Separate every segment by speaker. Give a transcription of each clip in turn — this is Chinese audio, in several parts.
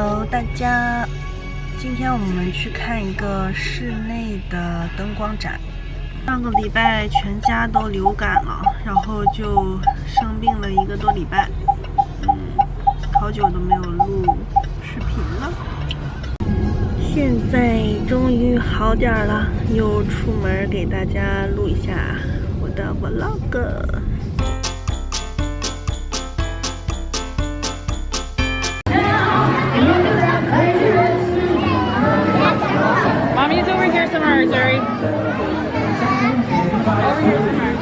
Speaker 1: Hello， 大家，今天我们去看一个室内的灯光展。上个礼拜全家都流感了，然后就生病了1个多礼拜，好久都没有录视频了。现在终于好点了，又出门给大家录一下我的 vlog。Mommy's
Speaker 2: over here somewhere, Zuri. Over here somewhere.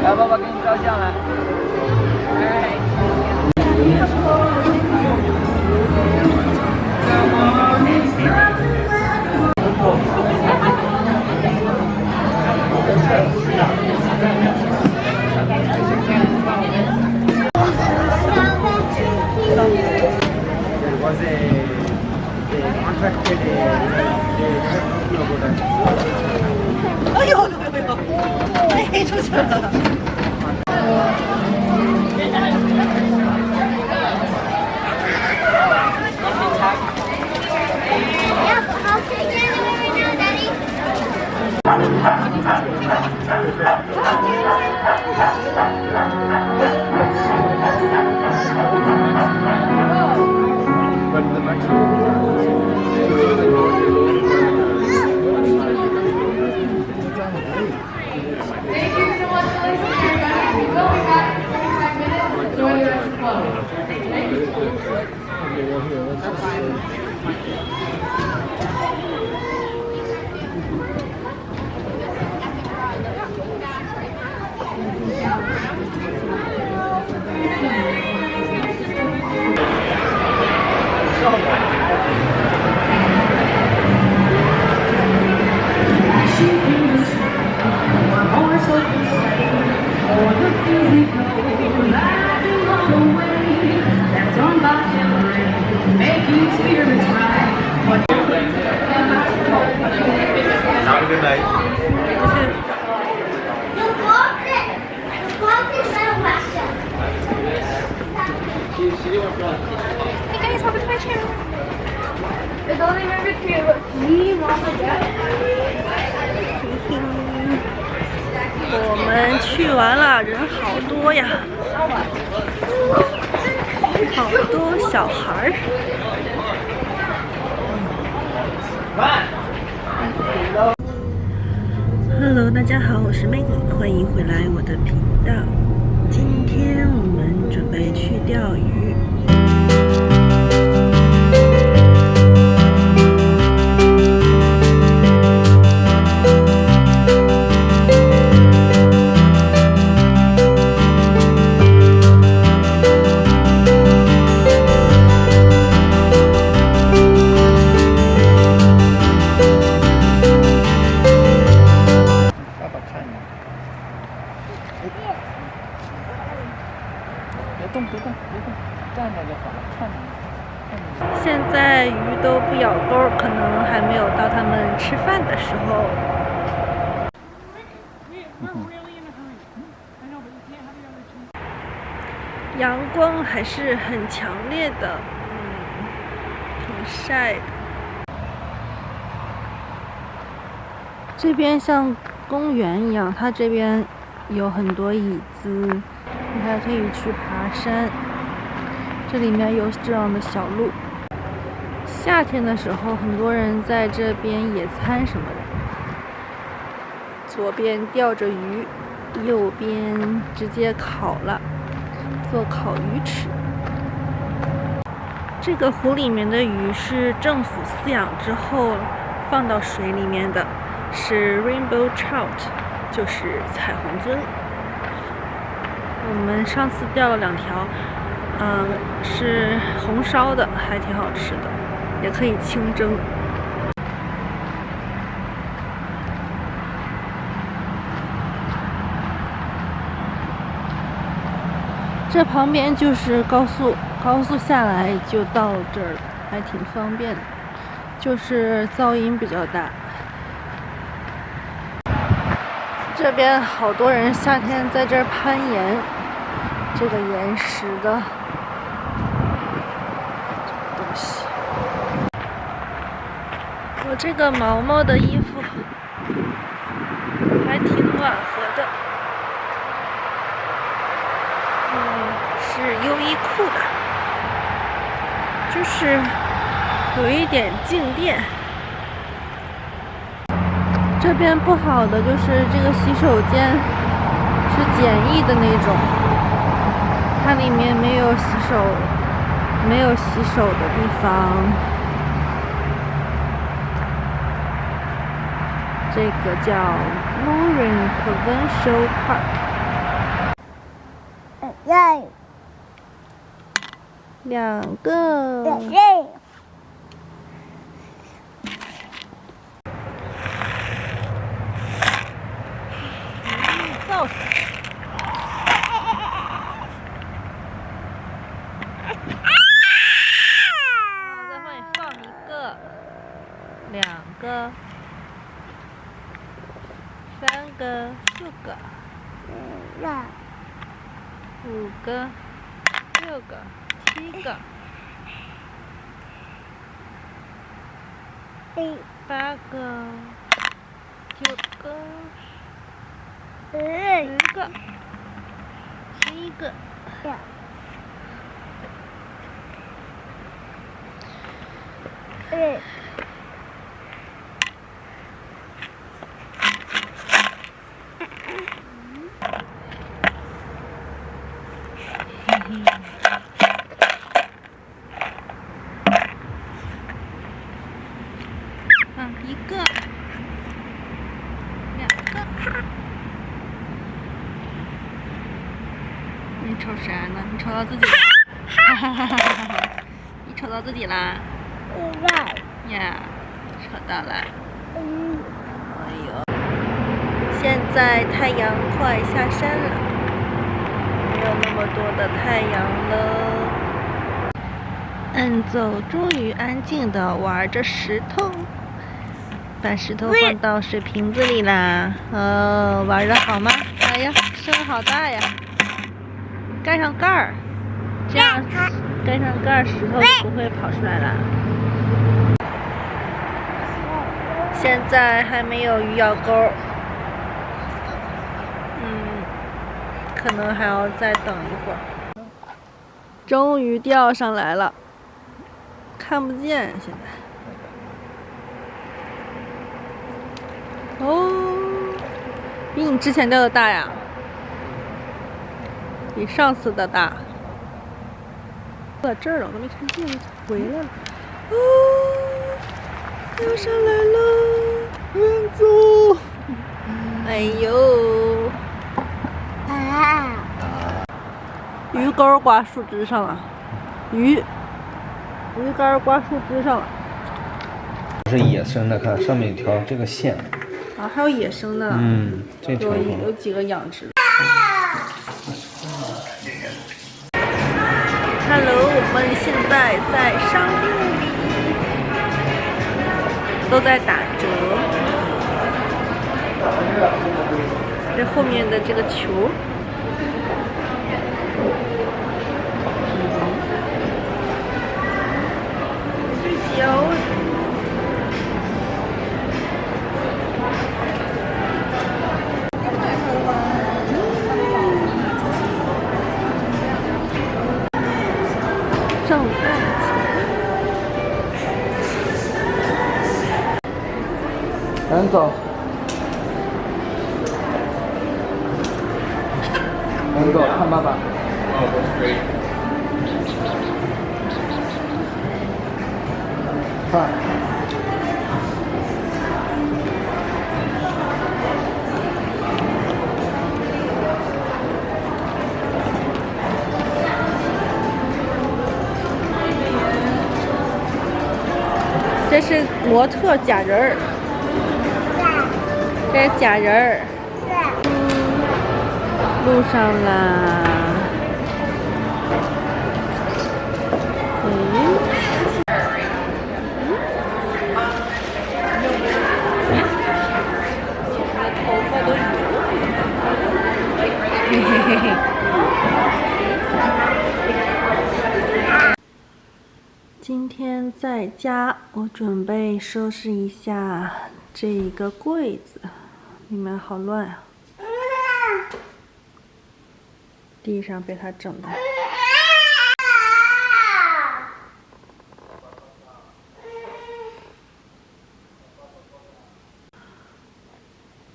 Speaker 3: 来，爸爸给你照相来。
Speaker 1: 哎呦呦呦呦！飞出去了。
Speaker 3: Good night.
Speaker 4: Hey guys, welcome to my channel. It's only number 2. Me, Mom, and Dad.
Speaker 1: 我们去完了，人好多呀，好多小孩儿。Hello， 大家好，我是 Maggie， 欢迎回来我的频道。今天我们准备去钓鱼。现在鱼都不咬钩，可能还没有到他们吃饭的时候。阳光还是很强烈的，挺晒的。这边像公园一样，它这边有很多椅子，你还可以去爬山。这里面有这样的小路。夏天的时候，很多人在这边野餐什么的。左边钓着鱼，右边直接烤了，做烤鱼吃。这个湖里面的鱼是政府饲养之后放到水里面的，是 rainbow trout， 就是彩虹鳟。我们上次钓了2条。是红烧的，还挺好吃的，也可以清蒸。这旁边就是高速，高速下来就到这儿了，还挺方便的，就是噪音比较大。这边好多人夏天在这儿攀岩，这个岩石的东西。我这个毛毛的衣服还挺暖和的，是优衣库的，就是有一点静电。这边不好的就是这个洗手间是简易的那种，它里面没有洗手的地方。这个叫 Morin Provincial Park。两个。造型。再帮你放一个，两个。三个，四个，五个，六个，七个，八个，九个，10个，11个。一个，两个。你瞅啥呢？你瞅到自己啦？哈哈哈哈哈！你瞅到自己啦？呀，瞅到了。哎呦，现在太阳快下山了，没有那么多的太阳了。安走终于安静的玩着石头。把石头放到水瓶子里啦！哦，玩的好吗？哎呀，声好大呀！盖上盖儿，这样盖上盖儿，石头就不会跑出来啦。现在还没有鱼咬钩，可能还要再等一会儿。终于钓上来了，看不见现在。哦，比你之前钓的大呀，比上次的大。到这儿了，我都没看见，回来了。哦，钓上来了，走。哎呦，鱼钩挂树枝上了，鱼竿挂树枝上了。
Speaker 3: 是野生的，看上面有条这个线。
Speaker 1: 啊，还有野生的。
Speaker 3: 这条
Speaker 1: 有几个养殖。Hello， 我们现在在商店里，都在打折。这后面的这个球。是脚。圣诞节，
Speaker 3: 赶走，赶走，看爸爸。看。
Speaker 1: 这是模特假人儿，这是假人儿。路上啦。我的头发都油。家，我准备收拾一下这一个柜子，里面好乱啊，地上被它整的。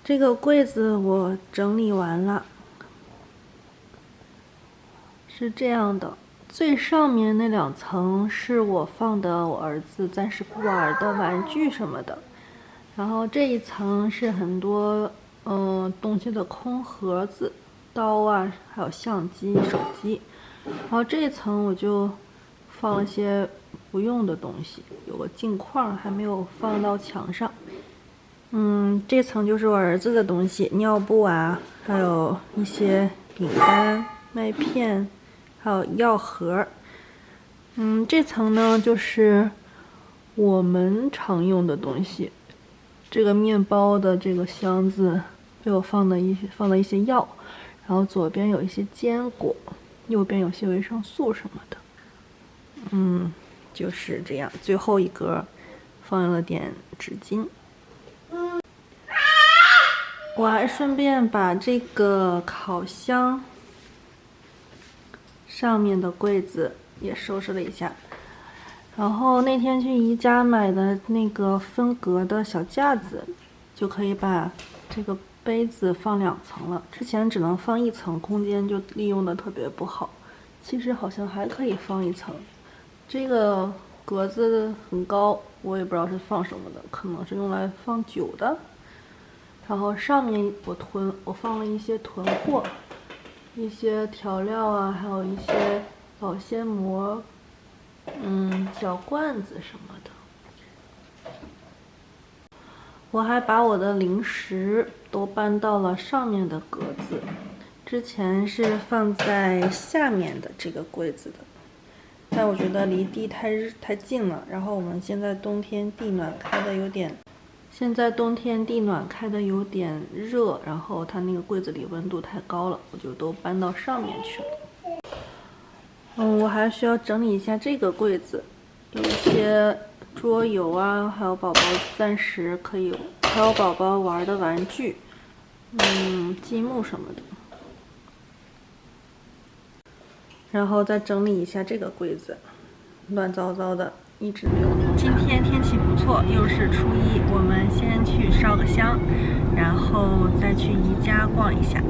Speaker 1: 这个柜子我整理完了，是这样的。最上面那2层是我放的我儿子暂时不玩的玩具什么的，然后这一层是很多东西的空盒子，刀啊，还有相机、手机。然后这一层我就放了些不用的东西，有个镜框还没有放到墙上。这层就是我儿子的东西，尿布啊，还有一些饼干、麦片。还有药盒，这层呢就是我们常用的东西。这个面包的这个箱子被我放了一些药，然后左边有一些坚果，右边有些维生素什么的。就是这样。最后一格放了点纸巾。我还顺便把这个烤箱上面的柜子也收拾了一下，然后那天去宜家买的那个分隔的小架子，就可以把这个杯子放2层了。之前只能放1层，空间就利用的特别不好。其实好像还可以放1层。这个格子很高，我也不知道是放什么的，可能是用来放酒的。然后上面我放了一些囤货。一些调料啊，还有一些保鲜膜，小罐子什么的。我还把我的零食都搬到了上面的格子，之前是放在下面的这个柜子的，但我觉得离地太近了。然后我们现在冬天地暖开的有点热，然后它那个柜子里温度太高了，我就都搬到上面去了。我还需要整理一下这个柜子，有一些桌游啊，还有宝宝暂时可以挑宝宝玩的玩具，积木什么的。然后再整理一下这个柜子，乱糟糟的。一直没有弄。今天天气不错，又是初一，我们先去烧个香，然后再去宜家逛一下。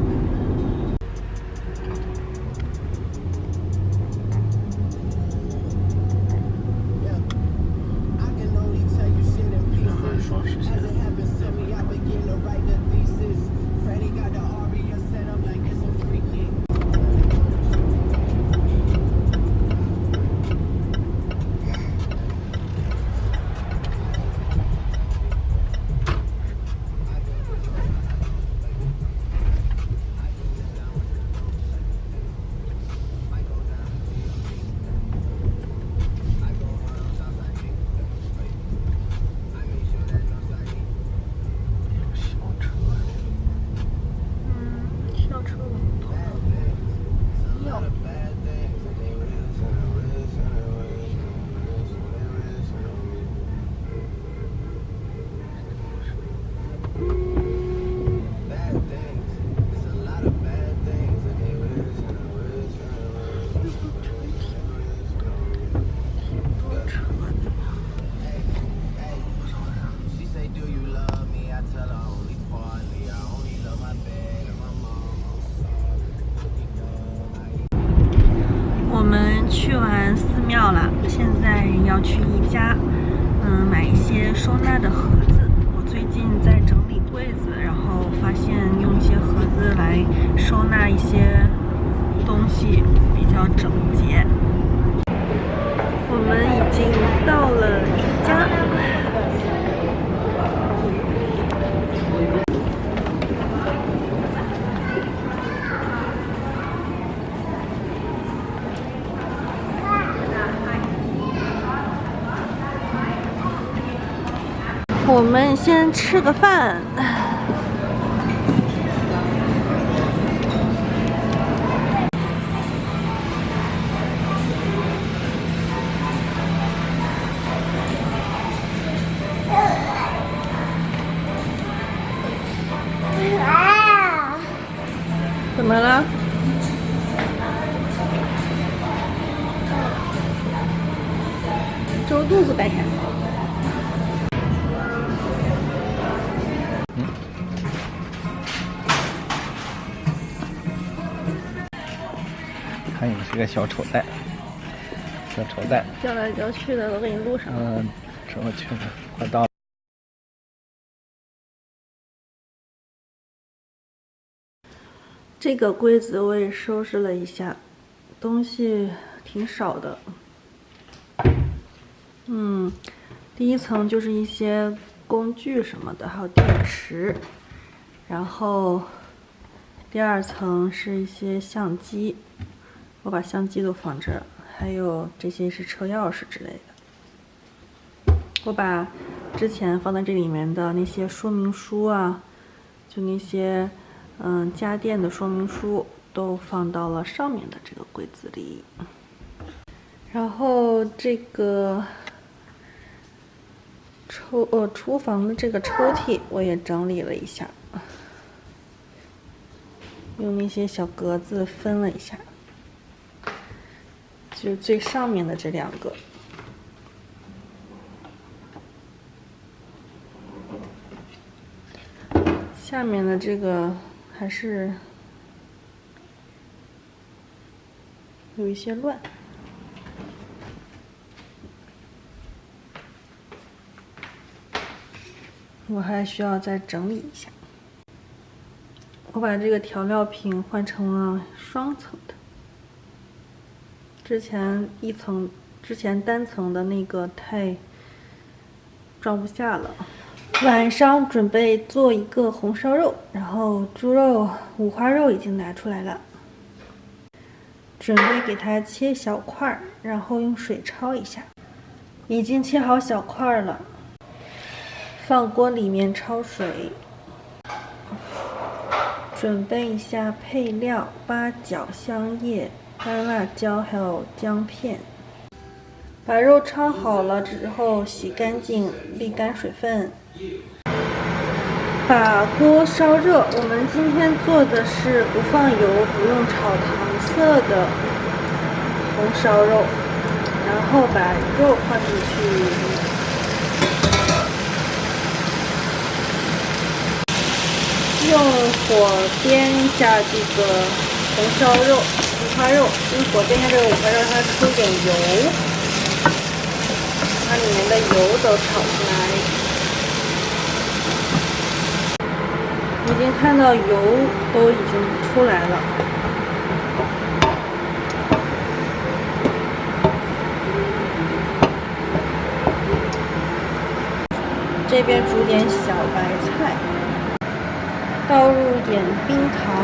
Speaker 1: 去完寺庙了，现在要去宜家，买一些收纳的盒子。我最近在整理柜子，然后发现用一些盒子来收纳一些东西比较整洁。我们已经到了宜家。我们先吃个饭。怎么了？周肚子白天。
Speaker 3: 看你是个小丑蛋，小丑蛋。
Speaker 1: 叫来叫去的都给你录上了。
Speaker 3: 这我去了，快到了。
Speaker 1: 这个柜子我也收拾了一下，东西挺少的。第一层就是一些工具什么的，还有电池。然后第二层是一些相机，我把相机都放这儿，还有这些是车钥匙之类的。我把之前放在这里面的那些说明书啊，就那些家电的说明书都放到了上面的这个柜子里。然后这个厨房的这个抽屉我也整理了一下，用那些小格子分了一下，就最上面的这2个。下面的这个还是有一些乱，我还需要再整理一下。我把这个调料瓶换成了双层的，之前单层的那个太装不下了。晚上准备做一个红烧肉，然后猪肉、五花肉已经拿出来了，准备给它切小块，然后用水焯一下。已经切好小块了，放锅里面焯水。准备一下配料：八角、香叶、干辣椒，还有姜片。把肉焯好了之后，洗干净，沥干水分。把锅烧热。我们今天做的是不放油、不用炒糖色的红烧肉，然后把肉放进去。用火煸一下这个红烧肉、五花肉，用火煸一下这个五花肉，让它出点油，把里面的油都炒出来。已经看到油都已经出来了。这边煮点小白菜。倒入点冰糖，